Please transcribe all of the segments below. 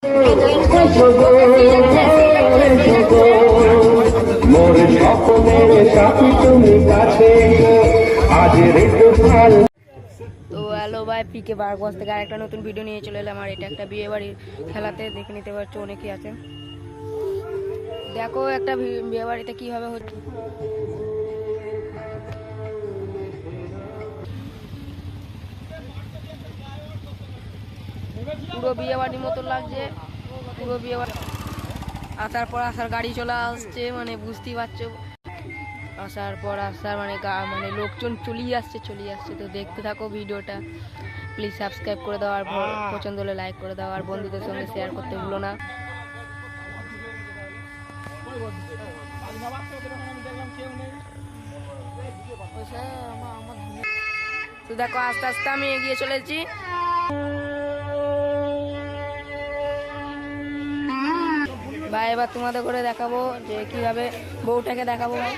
তো হ্যালো ভাই, পিকে বারগঞ্জ থেকে আরেকটা নতুন ভিডিও নিয়ে চলে এলাম। আর এটা একটা বিয়ে বাড়ির খেলাতে দেখে নিতে পারছো, অনেকেই আছে। দেখো একটা বিয়ে বাড়িতে কিভাবে হচ্ছে। পুরো বিয়ে বাড়ির মতো লাগছে, পুরো বিয়ে বাড়ি। আসার পর আসার গাড়ি চলে আসছে, মানে বুঝতেই পারছো। আসার পর আসার মানে লোকজন চলেই আসছে। তো দেখতে থাকো ভিডিওটা। প্লিজ সাবস্ক্রাইব করে দাও, আর পছন্দ হলে লাইক করে দাও, আর বন্ধুদের সঙ্গে শেয়ার করতে ভুলো না। তো দেখো আস্তে আস্তে আমি এগিয়ে চলেছি। ভাই এবার তোমাদের করে দেখাবো যে কিভাবে বউটাকে দেখাবো। ভাই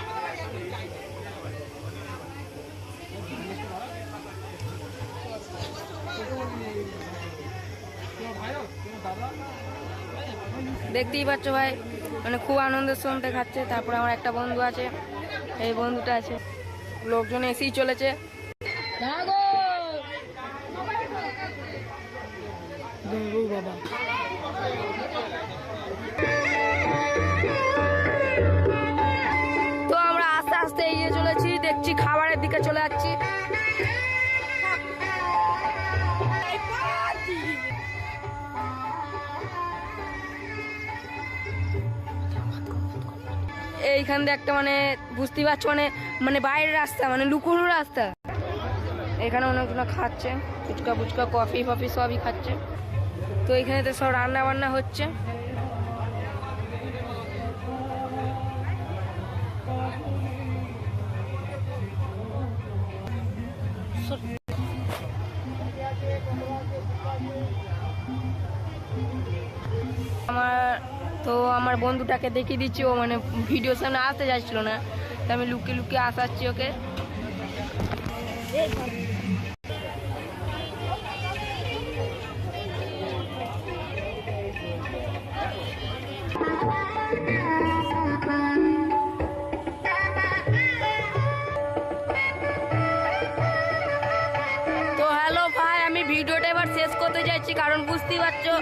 দেখতেই পাচ্ছ ভাই, মানে খুব আনন্দের সঙ্গে খাচ্ছে। তারপরে আমার একটা বন্ধু আছে, এই বন্ধুটা আছে। লোকজন এসেই চলেছে। বাবা তো আমরা আস্তে আস্তে এগিয়ে চলেছি, দেখছি খাবারের দিকে চলে যাচ্ছি। এইখান দিয়ে একটা মানে বুঝতেই পারছো, মানে বাইরের রাস্তা, মানে লুকোনো রাস্তা। এখানে অনেকগুলো খাচ্ছে, ফুচকা ফুচকা কফি ফফি সবই খাচ্ছে। তো এখানে তো সব রান্না বান্না হচ্ছে। আমার বন্ধুটাকে দেখিয়ে দিচ্ছি, ও মানে ভিডিওর সামনে আসতে যাচ্ছিল না, তো আমি লুকিয়ে লুকিয়ে আসাচ্ছি ওকে। ভিডিওটা এবার শেষ করতে যাচ্ছি, কারণ বুঝতেই পারছো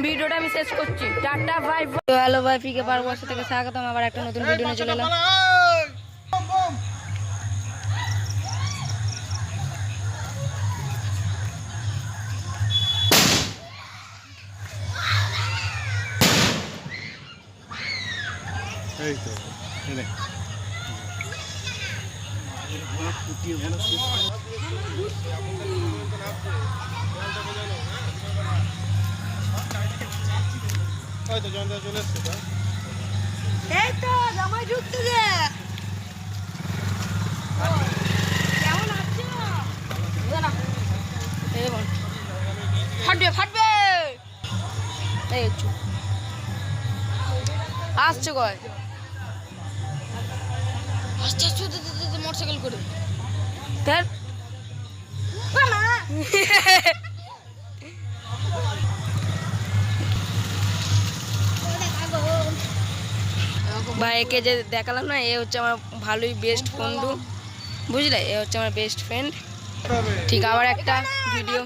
ভিডিওটা আমি শেষ করছি। Tata bye. তো হ্যালো ভাই, পিকে বারগঞ্জ থেকে স্বাগতম। আবার একটা নতুন ভিডিও নিয়ে চলে এলাম। এই তো জামাই ঢুকতে দে। কেমন আছো? ফাটবে ফাটবে। এই চুপ আসছে কয় আসছে মোটরসাইকেল করে। ভাই একে যে দেখালাম না, এ হচ্ছে আমার ভালোই বেস্ট বন্ধু, বুঝলে? এ হচ্ছে আমার বেস্ট ফ্রেন্ড। ঠিক আবার একটা ভিডিও।